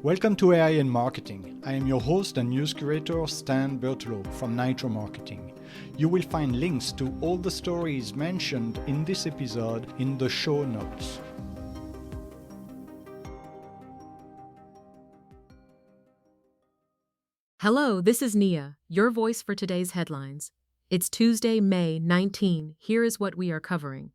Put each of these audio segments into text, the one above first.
Welcome to AI in Marketing. I am your host and news curator, Stan Bertolo from Nitro Marketing. You will find links to all the stories mentioned in this episode in the show notes. Hello, this is Nia, your voice for today's headlines. It's Tuesday, May 19. Here is what we are covering.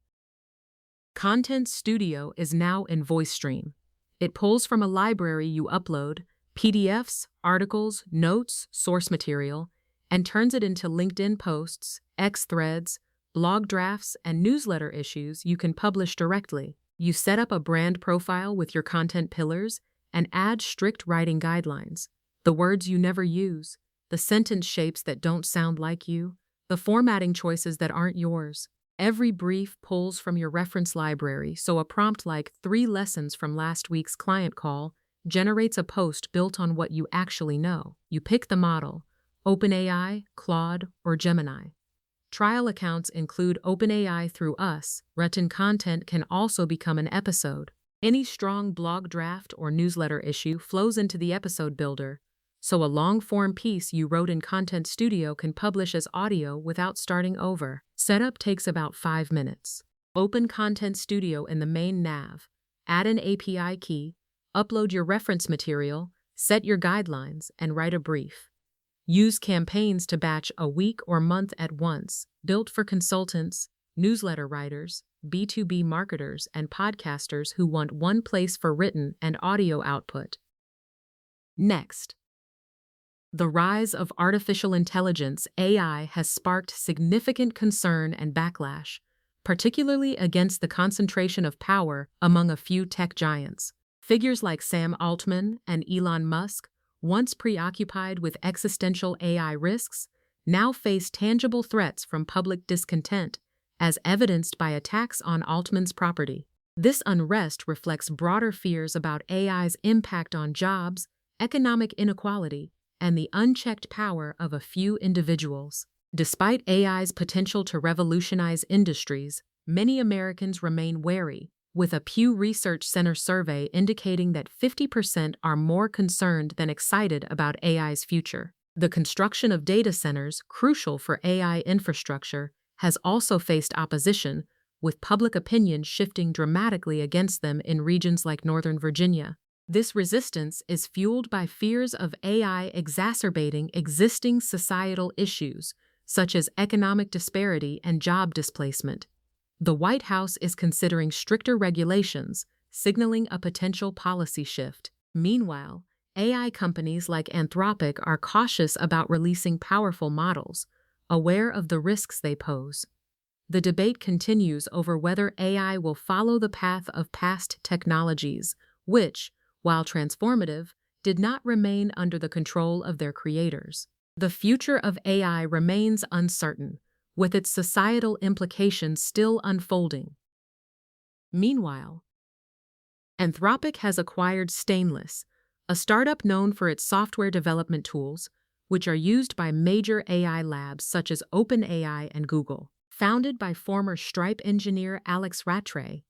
Content Studio is now in VoiceStream. It pulls from a library you upload, PDFs, articles, notes, source material, and turns it into LinkedIn posts, X threads, blog drafts, and newsletter issues you can publish directly. You set up a brand profile with your content pillars and add strict writing guidelines. The words you never use, the sentence shapes that don't sound like you, the formatting choices that aren't yours. Every brief pulls from your reference library, so a prompt like 3 lessons from last week's client call generates a post built on what you actually know. You pick the model, OpenAI, Claude, or Gemini. Trial accounts include OpenAI through us. Written content can also become an episode. Any strong blog draft or newsletter issue flows into the episode builder, so a long-form piece you wrote in Content Studio can publish as audio without starting over. Setup takes about 5 minutes. Open Content Studio in the main nav, add an API key, upload your reference material, set your guidelines, and write a brief. Use campaigns to batch a week or month at once, built for consultants, newsletter writers, B2B marketers, and podcasters who want one place for written and audio output. Next. The rise of artificial intelligence, AI, has sparked significant concern and backlash, particularly against the concentration of power among a few tech giants. Figures like Sam Altman and Elon Musk, once preoccupied with existential AI risks, now face tangible threats from public discontent, as evidenced by attacks on Altman's property. This unrest reflects broader fears about AI's impact on jobs, economic inequality, and the unchecked power of a few individuals. Despite AI's potential to revolutionize industries, many Americans remain wary, with a Pew Research Center survey indicating that 50% are more concerned than excited about AI's future. The construction of data centers, crucial for AI infrastructure, has also faced opposition, with public opinion shifting dramatically against them in regions like Northern Virginia. This resistance is fueled by fears of AI exacerbating existing societal issues, such as economic disparity and job displacement. The White House is considering stricter regulations, signaling a potential policy shift. Meanwhile, AI companies like Anthropic are cautious about releasing powerful models, aware of the risks they pose. The debate continues over whether AI will follow the path of past technologies, which, while transformative, did not remain under the control of their creators. The future of AI remains uncertain, with its societal implications still unfolding. Meanwhile, Anthropic has acquired Stainless, a startup known for its software development tools, which are used by major AI labs such as OpenAI and Google. Founded by former Stripe engineer Alex Rattray,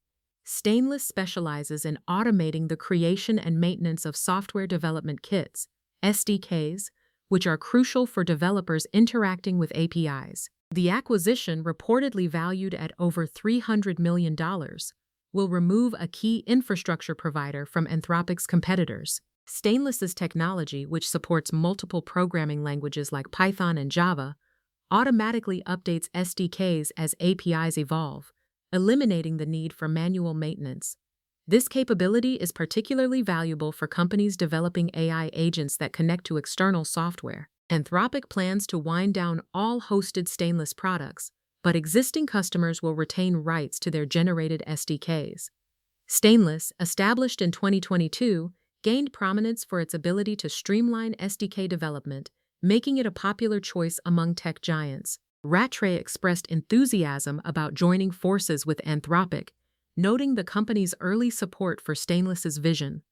Stainless specializes in automating the creation and maintenance of software development kits, SDKs, which are crucial for developers interacting with APIs. The acquisition, reportedly valued at over $300 million, will remove a key infrastructure provider from Anthropic's competitors. Stainless's technology, which supports multiple programming languages like Python and Java, automatically updates SDKs as APIs evolve, eliminating the need for manual maintenance. This capability is particularly valuable for companies developing AI agents that connect to external software. Anthropic plans to wind down all hosted Stainless products, but existing customers will retain rights to their generated SDKs. Stainless, established in 2022, gained prominence for its ability to streamline SDK development, making it a popular choice among tech giants. Rattray expressed enthusiasm about joining forces with Anthropic, noting the company's early support for Stainless's vision.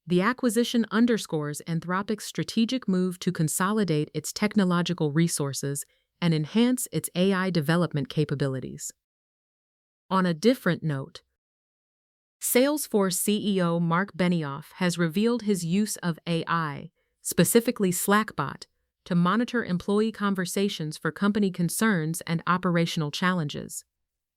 The acquisition underscores Anthropic's strategic move to consolidate its technological resources and enhance its AI development capabilities. On a different note, Salesforce CEO Mark Benioff has revealed his use of AI, specifically Slackbot, to monitor employee conversations for company concerns and operational challenges.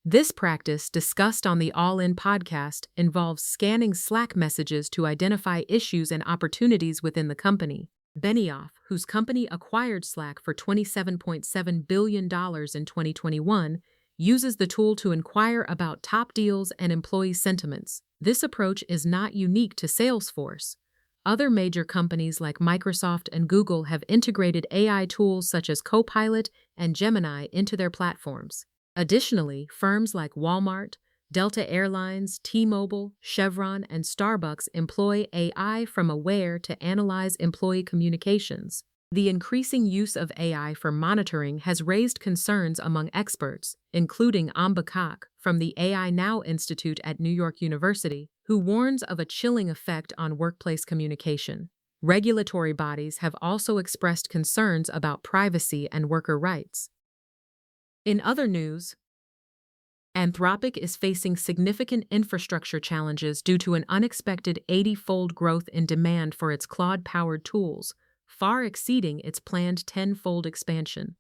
This practice, discussed on the All In podcast, involves scanning Slack messages to identify issues and opportunities within the company. Benioff, whose company acquired Slack for $27.7 billion in 2021, uses the tool to inquire about top deals and employee sentiments. This approach is not unique to Salesforce. Other major companies like Microsoft and Google have integrated AI tools such as Copilot and Gemini into their platforms. Additionally, firms like Walmart, Delta Airlines, T-Mobile, Chevron, and Starbucks employ AI from Aware to analyze employee communications. The increasing use of AI for monitoring has raised concerns among experts, including Amba Kak from the AI Now Institute at New York University, who warns of a chilling effect on workplace communication. Regulatory bodies have also expressed concerns about privacy and worker rights. In other news, Anthropic is facing significant infrastructure challenges due to an unexpected 80-fold growth in demand for its Claude-powered tools, far exceeding its planned 10-fold expansion.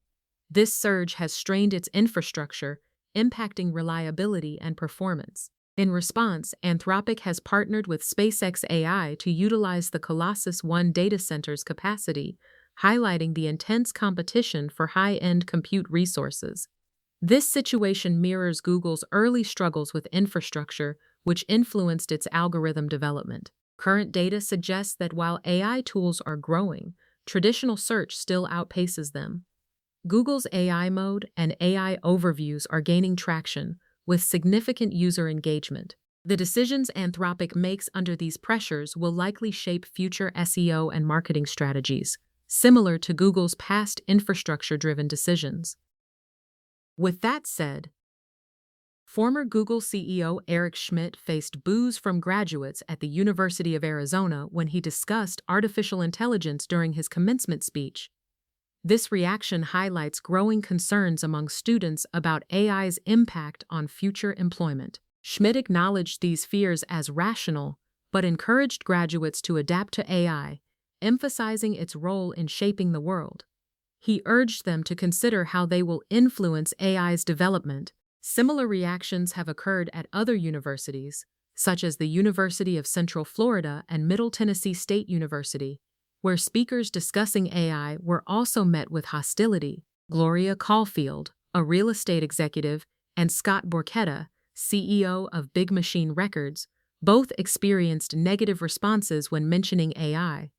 This surge has strained its infrastructure, impacting reliability and performance. In response, Anthropic has partnered with SpaceX AI to utilize the Colossus One data center's capacity, highlighting the intense competition for high-end compute resources. This situation mirrors Google's early struggles with infrastructure, which influenced its algorithm development. Current data suggests that while AI tools are growing, traditional search still outpaces them. Google's AI Mode and AI Overviews are gaining traction, with significant user engagement. The decisions Anthropic makes under these pressures will likely shape future SEO and marketing strategies, similar to Google's past infrastructure-driven decisions. With that said, former Google CEO Eric Schmidt faced boos from graduates at the University of Arizona when he discussed artificial intelligence during his commencement speech. This reaction highlights growing concerns among students about AI's impact on future employment. Schmidt acknowledged these fears as rational, but encouraged graduates to adapt to AI, emphasizing its role in shaping the world. He urged them to consider how they will influence AI's development. Similar reactions have occurred at other universities, such as the University of Central Florida and Middle Tennessee State University, where speakers discussing AI were also met with hostility. Gloria Caulfield, a real estate executive, and Scott Borchetta, CEO of Big Machine Records, both experienced negative responses when mentioning AI.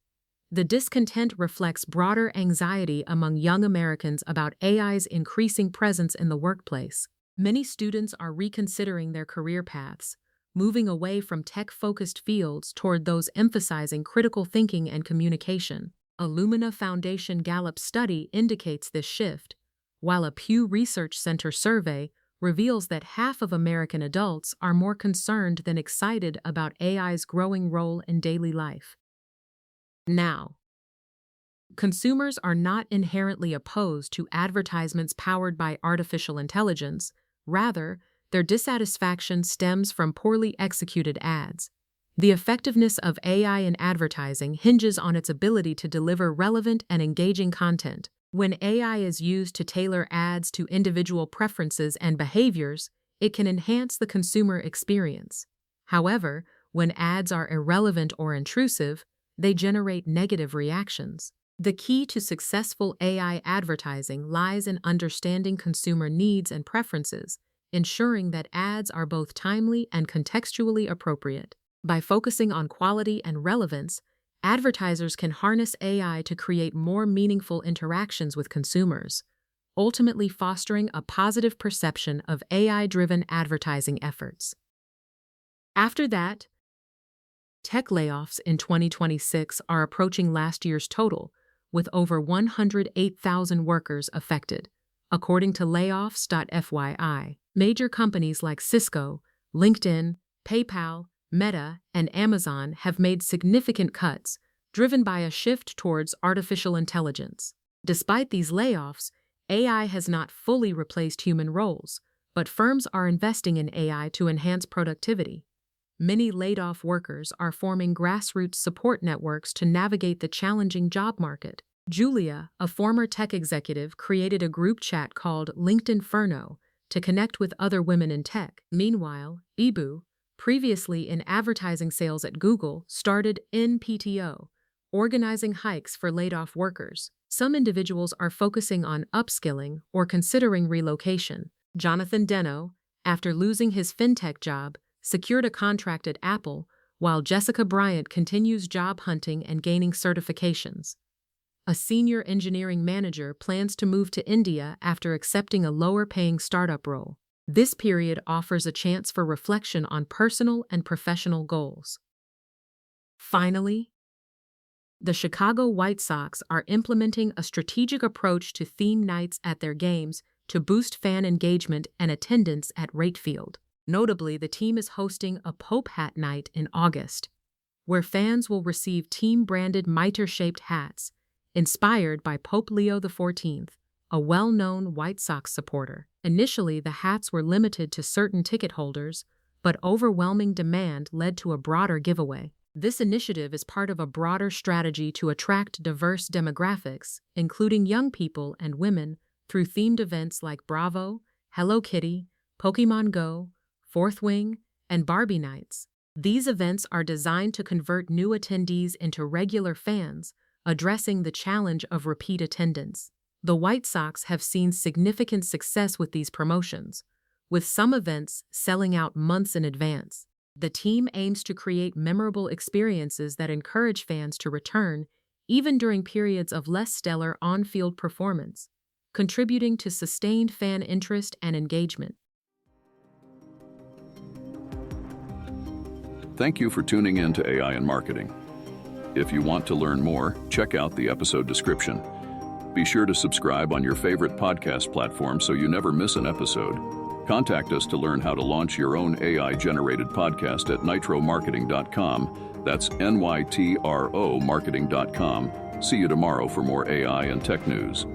The discontent reflects broader anxiety among young Americans about AI's increasing presence in the workplace. Many students are reconsidering their career paths, moving away from tech-focused fields toward those emphasizing critical thinking and communication. A Lumina Foundation Gallup study indicates this shift, while a Pew Research Center survey reveals that half of American adults are more concerned than excited about AI's growing role in daily life. Now, consumers are not inherently opposed to advertisements powered by artificial intelligence. Rather, their dissatisfaction stems from poorly executed ads. The effectiveness of AI in advertising hinges on its ability to deliver relevant and engaging content. When AI is used to tailor ads to individual preferences and behaviors, it can enhance the consumer experience. However, when ads are irrelevant or intrusive, they generate negative reactions. The key to successful AI advertising lies in understanding consumer needs and preferences, ensuring that ads are both timely and contextually appropriate. By focusing on quality and relevance, advertisers can harness AI to create more meaningful interactions with consumers, ultimately fostering a positive perception of AI-driven advertising efforts. After that, tech layoffs in 2026 are approaching last year's total, with over 108,000 workers affected, according to layoffs.fyi. Major companies like Cisco, LinkedIn, PayPal, Meta, and Amazon have made significant cuts, driven by a shift towards artificial intelligence. Despite these layoffs, AI has not fully replaced human roles, but firms are investing in AI to enhance productivity. Many laid-off workers are forming grassroots support networks to navigate the challenging job market. Julia, a former tech executive, created a group chat called LinkedInferno to connect with other women in tech. Meanwhile, Ibu, previously in advertising sales at Google, started NPTO, organizing hikes for laid-off workers. Some individuals are focusing on upskilling or considering relocation. Jonathan Deno, after losing his fintech job, secured a contract at Apple, while Jessica Bryant continues job hunting and gaining certifications. A senior engineering manager plans to move to India after accepting a lower-paying startup role. This period offers a chance for reflection on personal and professional goals. Finally, the Chicago White Sox are implementing a strategic approach to theme nights at their games to boost fan engagement and attendance at Rate Field. Notably, the team is hosting a Pope Hat Night in August, where fans will receive team-branded mitre-shaped hats inspired by Pope Leo XIV, a well-known White Sox supporter. Initially, the hats were limited to certain ticket holders, but overwhelming demand led to a broader giveaway. This initiative is part of a broader strategy to attract diverse demographics, including young people and women, through themed events like Bravo, Hello Kitty, Pokemon Go, Fourth Wing, and Barbie Nights. These events are designed to convert new attendees into regular fans, addressing the challenge of repeat attendance. The White Sox have seen significant success with these promotions, with some events selling out months in advance. The team aims to create memorable experiences that encourage fans to return, even during periods of less stellar on-field performance, contributing to sustained fan interest and engagement. Thank you for tuning in to AI in Marketing. If you want to learn more, check out the episode description. Be sure to subscribe on your favorite podcast platform so you never miss an episode. Contact us to learn how to launch your own AI-generated podcast at nitromarketing.com. That's NYTRO marketing.com. See you tomorrow for more AI and tech news.